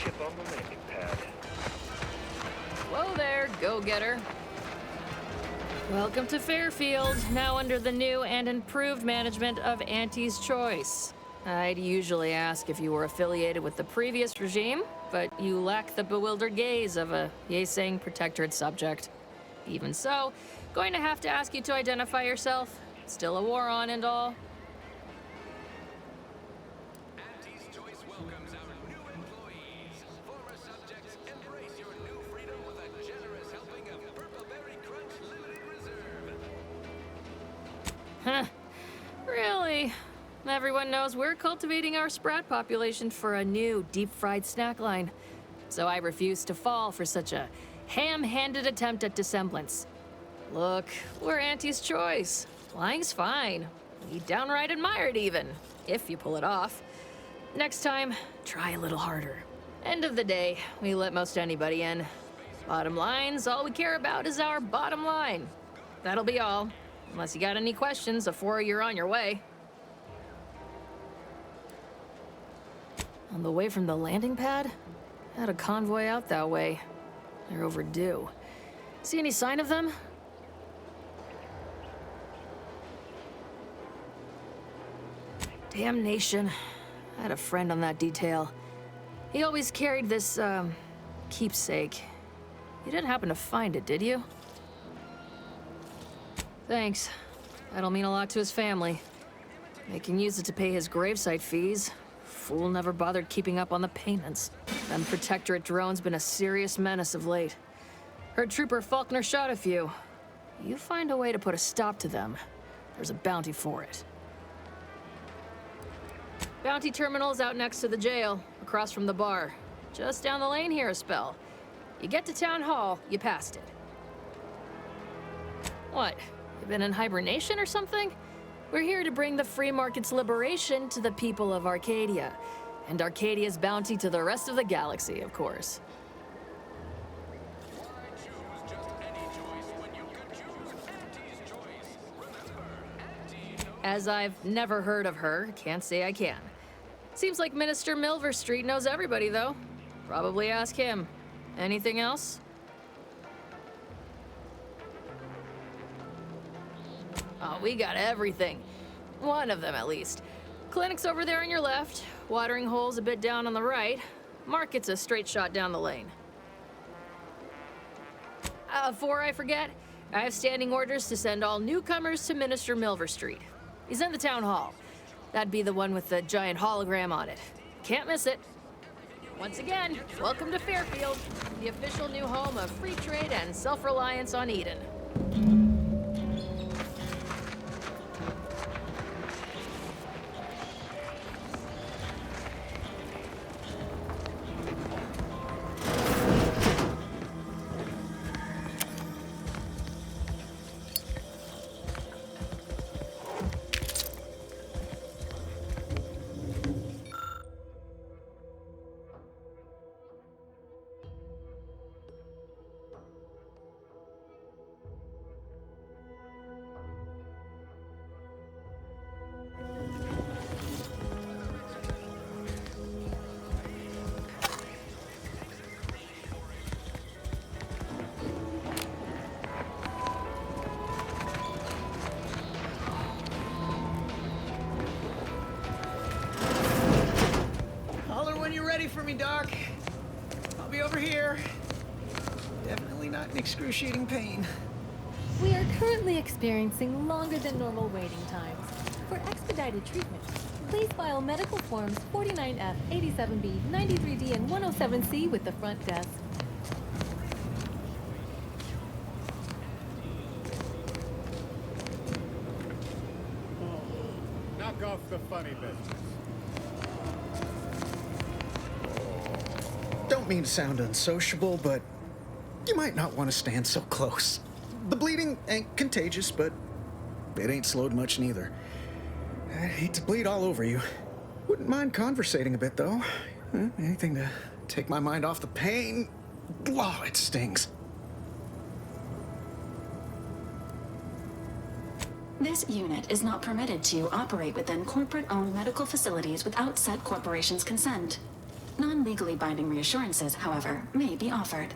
chip on the landing pad. Whoa there, go-getter. Welcome to Fairfield, now under the new and improved management of Auntie's Choice. I'd usually ask if you were affiliated with the previous regime, but you lack the bewildered gaze of a yay-saying protectorate subject. Even so, going to have to ask you to identify yourself. Still a war on and all. Auntie's Choice welcomes our new employees. Former subjects, embrace your new freedom with a generous helping of Purple Berry Crunch Limited Reserve. Huh. Really? Everyone knows we're cultivating our sprat population for a new deep-fried snack line. So I refuse to fall for such a ham-handed attempt at dissemblance. Look, we're Auntie's Choice. Lying's fine. We downright admire it even, if you pull it off. Next time, try a little harder. End of the day, we let most anybody in. Bottom line's all we care about is our bottom line. That'll be all. Unless you got any questions before you're on your way. On the way from the landing pad? Had a convoy out that way. They're overdue. See any sign of them? Damnation. I had a friend on that detail. He always carried this, keepsake. You didn't happen to find it, did you? Thanks. That'll mean a lot to his family. They can use it to pay his gravesite fees. Fool never bothered keeping up on the payments. Them Protectorate drones been a serious menace of late. Heard Trooper Faulkner shot a few. You find a way to put a stop to them. There's a bounty for it. Bounty terminal's out next to the jail, across from the bar. Just down the lane here a spell. You get to Town Hall, you passed it. What? You been in hibernation or something? We're here to bring the free market's liberation to the people of Arcadia, and Arcadia's bounty to the rest of the galaxy, of course. Why choose just any choice when you can choose Auntie's Choice? Remember, Auntie knows. As I've never heard of her, can't say I can. Seems like Minister Milverstreet knows everybody, though. Probably ask him. Anything else? Oh, we got everything. One of them, at least. Clinic's over there on your left. Watering hole's a bit down on the right. Market's a straight shot down the lane. Before I forget, I have standing orders to send all newcomers to Minister Milverstreet. He's in the town hall. That'd be the one with the giant hologram on it. Can't miss it. Once again, welcome to Fairfield, the official new home of free trade and self-reliance on Eden. Holler when you're ready for me, Doc. I'll be over here. Definitely not in excruciating pain. We are currently experiencing longer than normal waiting times. For expedited treatment, please file medical forms 49F, 87B, 93D, and 107C with the front desk. Knock off the funny business. Don't mean to sound unsociable, but you might not want to stand so close. The bleeding ain't contagious, but it ain't slowed much neither. I hate to bleed all over you. Wouldn't mind conversating a bit, though. Anything to take my mind off the pain. Oh, it stings. This unit is not permitted to operate within corporate-owned medical facilities without said corporation's consent. Non-legally binding reassurances, however, may be offered.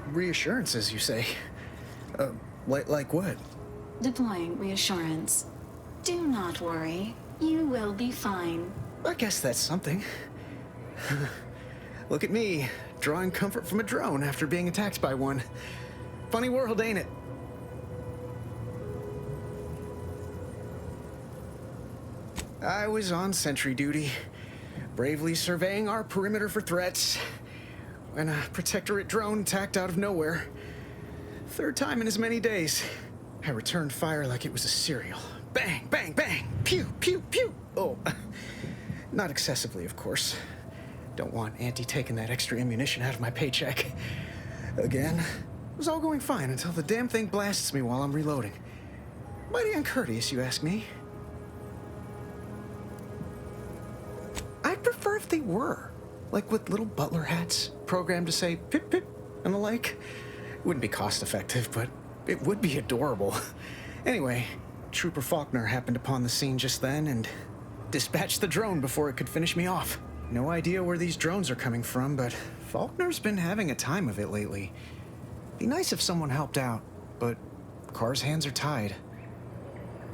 Reassurances, you say? Like what? Deploying reassurance. Do not worry. You will be fine. I guess that's something. Look at me, drawing comfort from a drone after being attacked by one. Funny world, ain't it? I was on sentry duty, bravely surveying our perimeter for threats, when a Protectorate drone attacked out of nowhere. Third time in as many days. I returned fire like it was a cereal. Bang, bang, bang! Pew, pew, pew! Oh, not excessively, of course. Don't want Auntie taking that extra ammunition out of my paycheck. Again, it was all going fine until the damn thing blasts me while I'm reloading. Mighty uncourteous, you ask me. I'd prefer if they were. Like with little butler hats, programmed to say pip pip and the like. Wouldn't be cost effective, but it would be adorable. Anyway, Trooper Faulkner happened upon the scene just then and dispatched the drone before it could finish me off. No idea where these drones are coming from, but Faulkner's been having a time of it lately. Be nice if someone helped out, but Carr's hands are tied.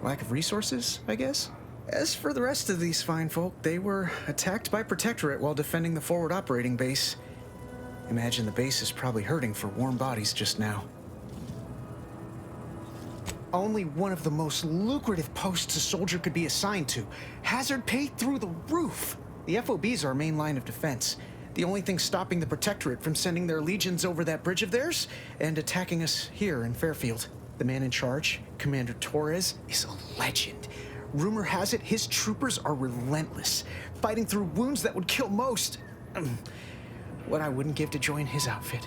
Lack of resources, I guess? As for the rest of these fine folk, they were attacked by Protectorate while defending the forward operating base. Imagine the base is probably hurting for warm bodies just now. Only one of the most lucrative posts a soldier could be assigned to. Hazard pay through the roof. The FOB's our main line of defense. The only thing stopping the Protectorate from sending their legions over that bridge of theirs and attacking us here in Fairfield. The man in charge, Commander Torres, is a legend. Rumor has it his troopers are relentless, fighting through wounds that would kill most. What I wouldn't give to join his outfit.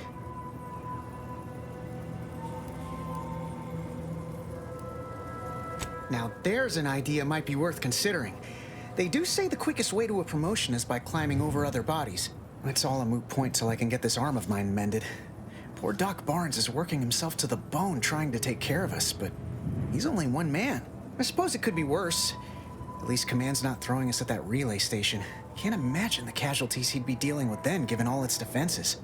Now there's an idea might be worth considering. They do say the quickest way to a promotion is by climbing over other bodies. It's all a moot point till I can get this arm of mine mended. Poor Doc Barnes is working himself to the bone trying to take care of us, but he's only one man. I suppose it could be worse. At least Command's not throwing us at that relay station. Can't imagine the casualties he'd be dealing with then, given all its defenses.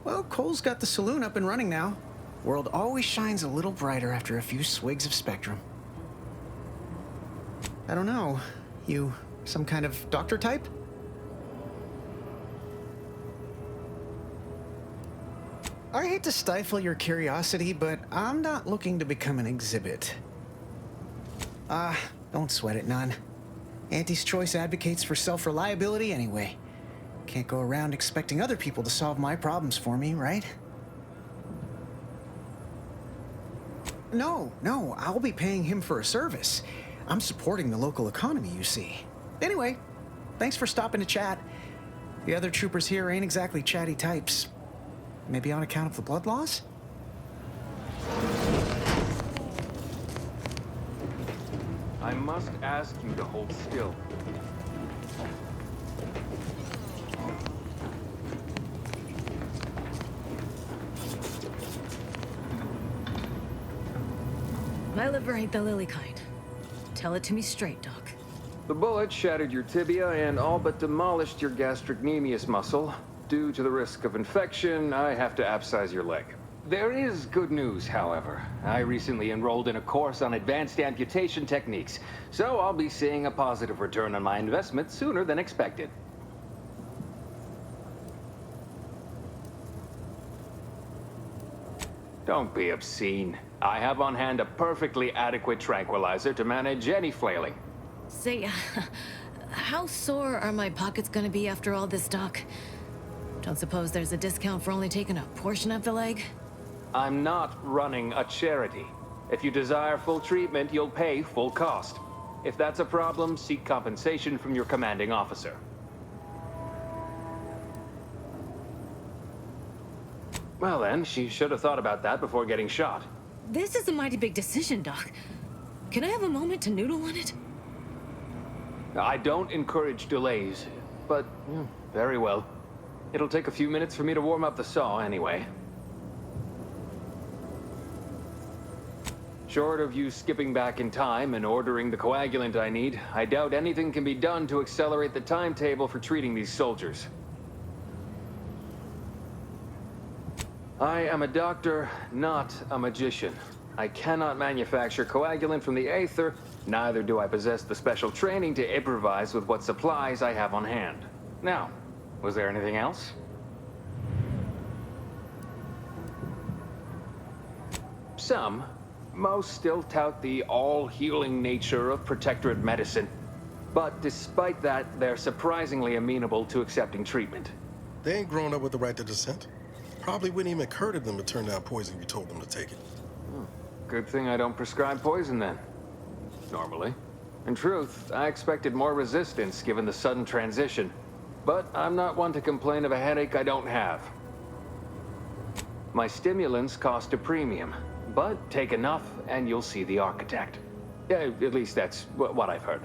Well, Cole's got the saloon up and running now. World always shines a little brighter after a few swigs of Spectrum. I don't know. You some kind of doctor type? I hate to stifle your curiosity, but I'm not looking to become an exhibit. Don't sweat it none. Auntie's Choice advocates for self-reliability anyway. Can't go around expecting other people to solve my problems for me, right? No, I'll be paying him for a service. I'm supporting the local economy, you see. Anyway, thanks for stopping to chat. The other troopers here ain't exactly chatty types. Maybe on account of the blood loss? I must ask you to hold still. My liver ain't the lily kind. Tell it to me straight, Doc. The bullet shattered your tibia and all but demolished your gastrocnemius muscle. Due to the risk of infection, I have to abscise your leg. There is good news, however. I recently enrolled in a course on advanced amputation techniques, so I'll be seeing a positive return on my investment sooner than expected. Don't be obscene. I have on hand a perfectly adequate tranquilizer to manage any flailing. Say, how sore are my pockets gonna be after all this, Doc? Don't suppose there's a discount for only taking a portion of the leg? I'm not running a charity. If you desire full treatment, you'll pay full cost. If that's a problem, seek compensation from your commanding officer. Well then, she should have thought about that before getting shot. This is a mighty big decision, Doc. Can I have a moment to noodle on it? I don't encourage delays, but very well. It'll take a few minutes for me to warm up the saw anyway. Short of you skipping back in time and ordering the coagulant I need, I doubt anything can be done to accelerate the timetable for treating these soldiers. I am a doctor, not a magician. I cannot manufacture coagulant from the Aether, neither do I possess the special training to improvise with what supplies I have on hand. Now, was there anything else? Some. Most still tout the all-healing nature of Protectorate medicine. But despite that, they're surprisingly amenable to accepting treatment. They ain't grown up with the right to dissent. Probably wouldn't even occur to them to turn down poison if you told them to take it. Good thing I don't prescribe poison then. Normally. In truth, I expected more resistance given the sudden transition. But I'm not one to complain of a headache I don't have. My stimulants cost a premium. But take enough, and you'll see the architect. Yeah, at least that's what I've heard.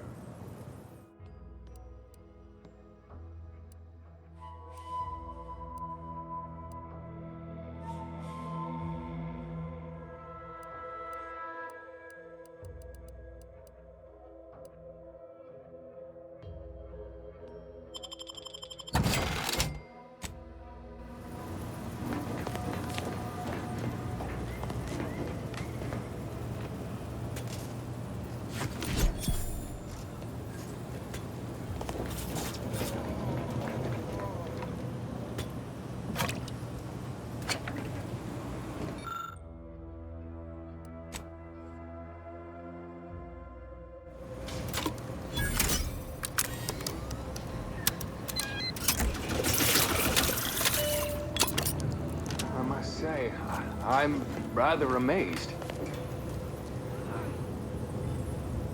I'm rather amazed.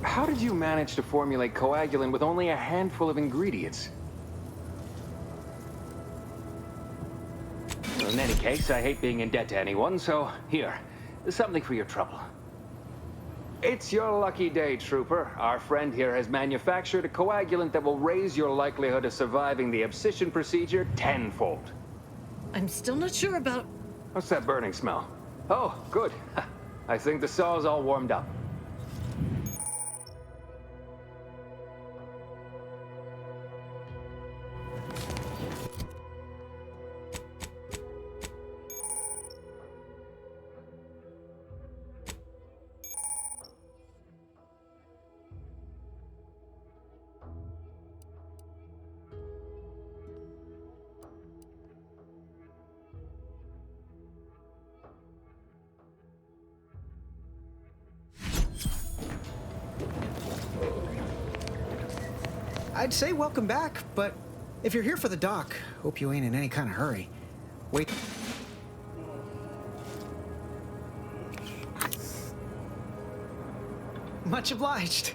How did you manage to formulate coagulant with only a handful of ingredients? Well, in any case, I hate being in debt to anyone, so here, something for your trouble. It's your lucky day, Trooper. Our friend here has manufactured a coagulant that will raise your likelihood of surviving the abscission procedure tenfold. I'm still not sure about... What's that burning smell? Oh, good. I think the saw's all warmed up. I'd say welcome back, but if you're here for the dock, hope you ain't in any kind of hurry. Wait. Much obliged.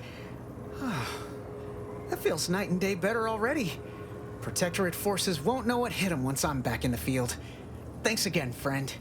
That feels night and day better already. Protectorate forces won't know what hit them once I'm back in the field. Thanks again, friend.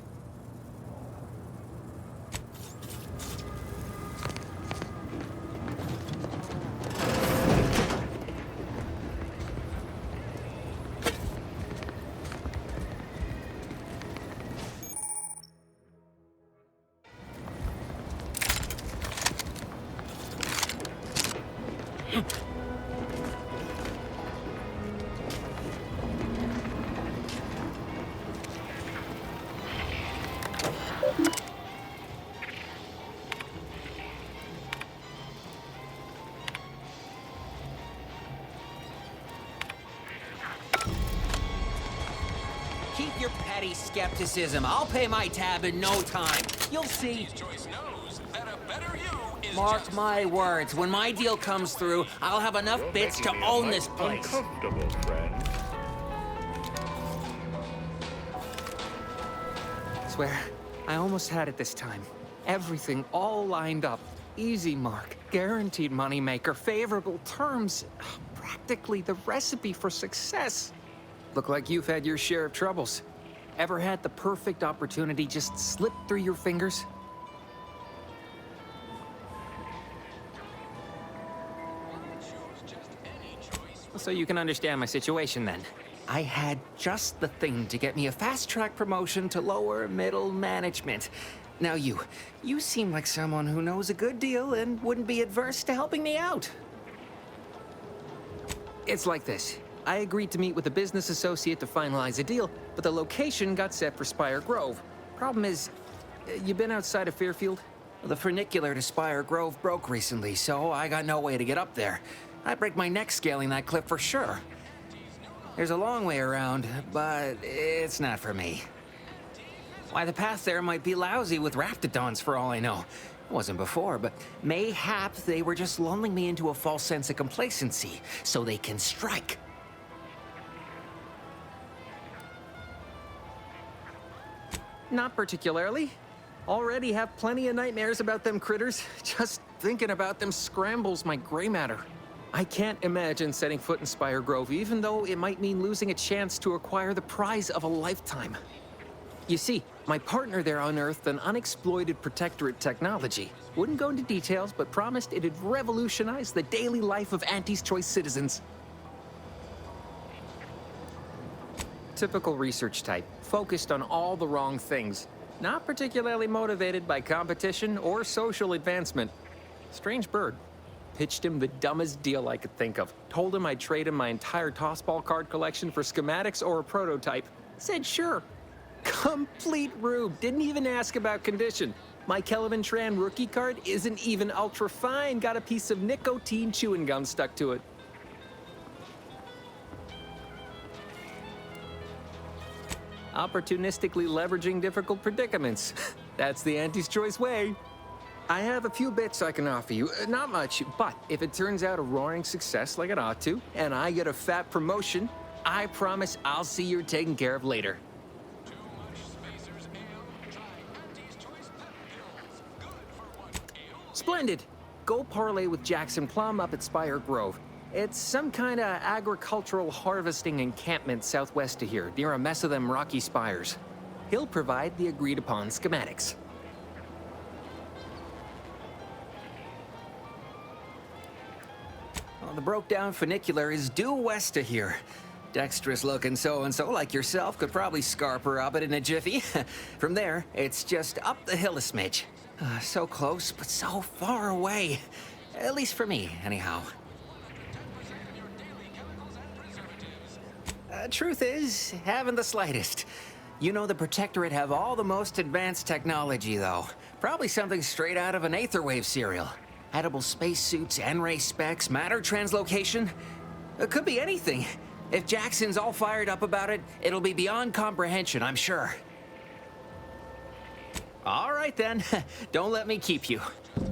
Keep your petty skepticism. I'll pay my tab in no time. You'll see. Joyce knows that a better you is Mark just... my words, when my deal comes through, I'll have enough bits to own this place. Uncomfortable, friend. Swear, I almost had it this time. Everything all lined up. Easy mark, guaranteed moneymaker, favorable terms. Practically the recipe for success. Look like you've had your share of troubles. Ever had the perfect opportunity just slip through your fingers? So you can understand my situation then. I had just the thing to get me a fast-track promotion to lower middle management. Now you seem like someone who knows a good deal and wouldn't be adverse to helping me out. It's like this. I agreed to meet with a business associate to finalize a deal, but the location got set for Spire Grove. Problem is, you been outside of Fairfield? The funicular to Spire Grove broke recently, so I got no way to get up there. I'd break my neck scaling that cliff for sure. There's a long way around, but it's not for me. Why, the path there might be lousy with raptidons for all I know. It wasn't before, but mayhap they were just lulling me into a false sense of complacency so they can strike. Not particularly. Already have plenty of nightmares about them critters. Just thinking about them scrambles my gray matter. I can't imagine setting foot in Spire Grove, even though it might mean losing a chance to acquire the prize of a lifetime. You see, my partner there unearthed an unexploited protectorate technology. Wouldn't go into details, but promised it'd revolutionize the daily life of Auntie's Choice citizens. Typical research type, focused on all the wrong things. Not particularly motivated by competition or social advancement. Strange bird. Pitched him the dumbest deal I could think of. Told him I'd trade him my entire tossball card collection for schematics or a prototype. Said sure. Complete rube. Didn't even ask about condition. My Kelvin Tran rookie card isn't even ultra fine. Got a piece of nicotine chewing gum stuck to it. Opportunistically leveraging difficult predicaments. That's the Auntie's Choice way. I have a few bits I can offer you. Not much, but if it turns out a roaring success like it ought to, and I get a fat promotion, I promise I'll see you're taken care of later. Splendid. Go parlay with Jackson Plum up at Spire Grove. It's some kind of agricultural harvesting encampment southwest of here, near a mess of them rocky spires. He'll provide the agreed-upon schematics. Well, the broke-down funicular is due west of here. Dexterous-looking so-and-so like yourself could probably scarp her up it in a jiffy. From there, it's just up the hill a smidge. So close, but so far away. At least for me, anyhow. Truth is, haven't the slightest. You know the Protectorate have all the most advanced technology, though. Probably something straight out of an Aetherwave serial. Edible spacesuits, N-ray specs, matter translocation. It could be anything. If Jackson's all fired up about it, it'll be beyond comprehension, I'm sure. All right, then. Don't let me keep you.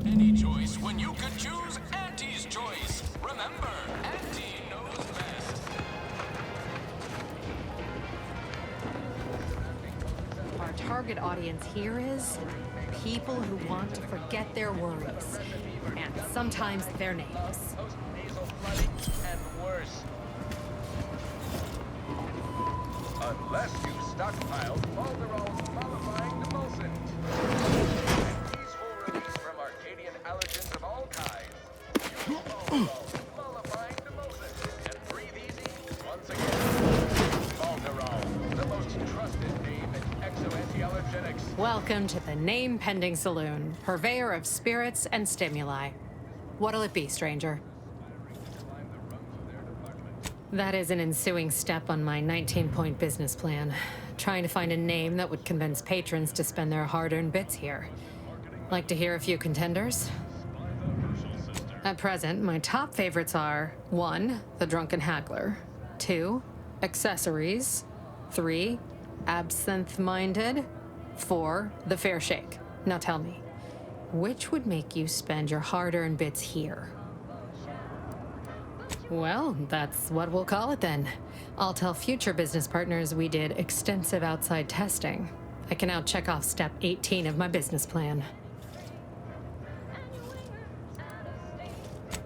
Any choice when you could choose Auntie's Choice. Remember, Auntie knows best. Our target audience here is people who want to forget their worries, and sometimes their names. Nasal flooding and worse. Unless you stockpile Falderon's mollifying emulsions. Peaceful release from Arcadian allergens of all kinds. Falderon's mollifying emulsions. And breathe easy once again. Falderon, the most trusted name in exo-anti-allergenics. Welcome to the Name Pending Saloon, purveyor of spirits and stimuli. What'll it be, stranger? That is an ensuing step on my 19-point business plan. Trying to find a name that would convince patrons to spend their hard-earned bits here. Like to hear a few contenders? At present, my top favorites are 1. The Drunken Haggler, 2. Accessories, 3. Absinthe-Minded, 4. The Fair Shake. Now tell me, which would make you spend your hard-earned bits here? Well, that's what we'll call it then. I'll tell future business partners we did extensive outside testing. I can now check off step 18 of my business plan.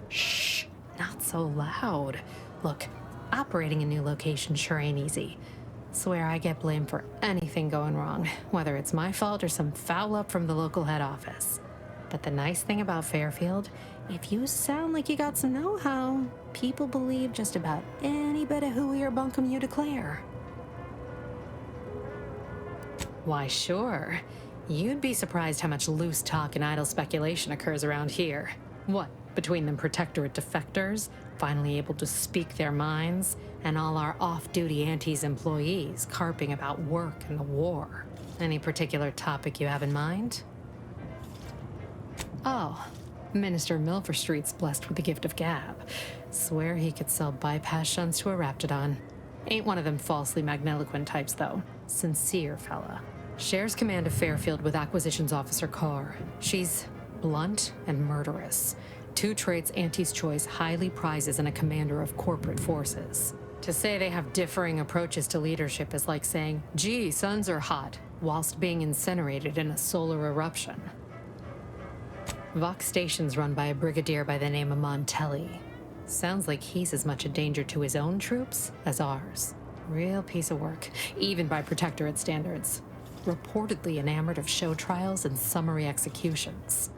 Shh, not so loud. Look, operating a new location sure ain't easy. Swear I get blamed for anything going wrong, whether it's my fault or some foul up from the local head office. But the nice thing about Fairfield, if you sound like you got some know-how, people believe just about any bit of hooey or bunkum you declare. Why, sure. You'd be surprised how much loose talk and idle speculation occurs around here. What, between them Protectorate defectors, finally able to speak their minds, and all our off-duty Antes employees carping about work and the war. Any particular topic you have in mind? Oh, Minister Milverstreet's blessed with the gift of gab. Swear he could sell bypass shunts to a Raptidon. Ain't one of them falsely magniloquent types, though. Sincere fella. Shares command of Fairfield with Acquisitions Officer Carr. She's blunt and murderous. Two traits Auntie's Choice highly prizes in a commander of corporate forces. To say they have differing approaches to leadership is like saying, gee, suns are hot, whilst being incinerated in a solar eruption. Vox Station's run by a brigadier by the name of Montelli. Sounds like he's as much a danger to his own troops as ours. Real piece of work, even by Protectorate standards. Reportedly enamored of show trials and summary executions.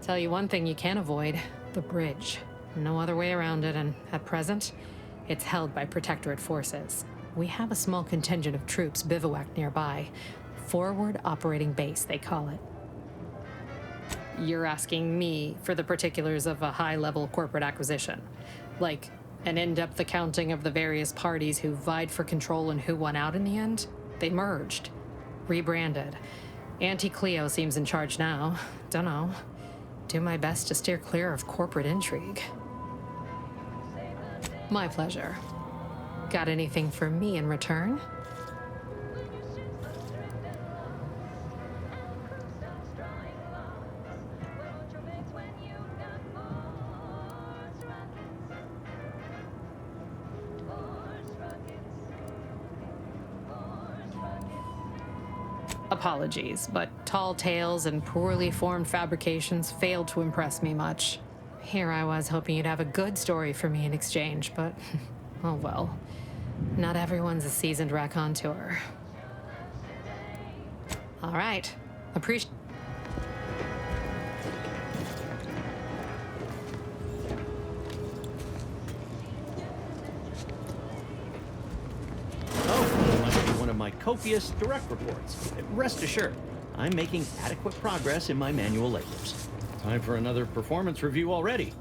Tell you one thing you can't avoid, the bridge. No other way around it, and at present, it's held by Protectorate forces. We have a small contingent of troops bivouacked nearby. Forward Operating Base, they call it. You're asking me for the particulars of a high-level corporate acquisition. Like an in-depth accounting of the various parties who vied for control and who won out in the end? They merged. Rebranded. Auntie Cleo seems in charge now. Dunno. Do my best to steer clear of corporate intrigue. My pleasure. Got anything for me in return? Apologies, but tall tales and poorly formed fabrications failed to impress me much. Here I was hoping you'd have a good story for me in exchange, but oh well. Not everyone's a seasoned raconteur. All right. Appreciate. My copious direct reports. Rest assured, I'm making adequate progress in my manual labors. Time for another performance review already.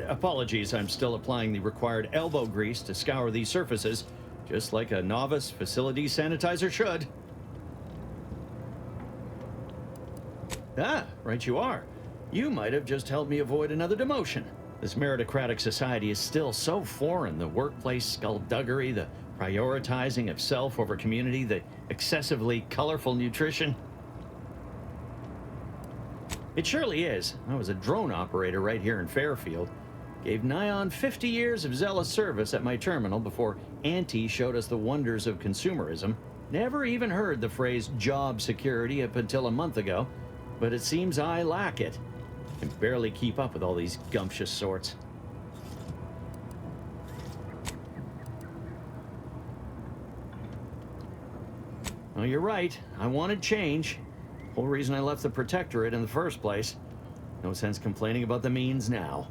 Apologies, I'm still applying the required elbow grease to scour these surfaces, just like a novice facility sanitizer should. Ah, right you are. You might have just helped me avoid another demotion. This meritocratic society is still so foreign. The workplace skullduggery, the prioritizing of self over community, the excessively colorful nutrition. It surely is. I was a drone operator right here in Fairfield. Gave nigh on 50 years of zealous service at my terminal before Auntie showed us the wonders of consumerism. Never even heard the phrase job security up until a month ago, but it seems I lack it. Can barely keep up with all these gumptious sorts. Well, you're right. I wanted change. Whole reason I left the Protectorate in the first place. No sense complaining about the means now.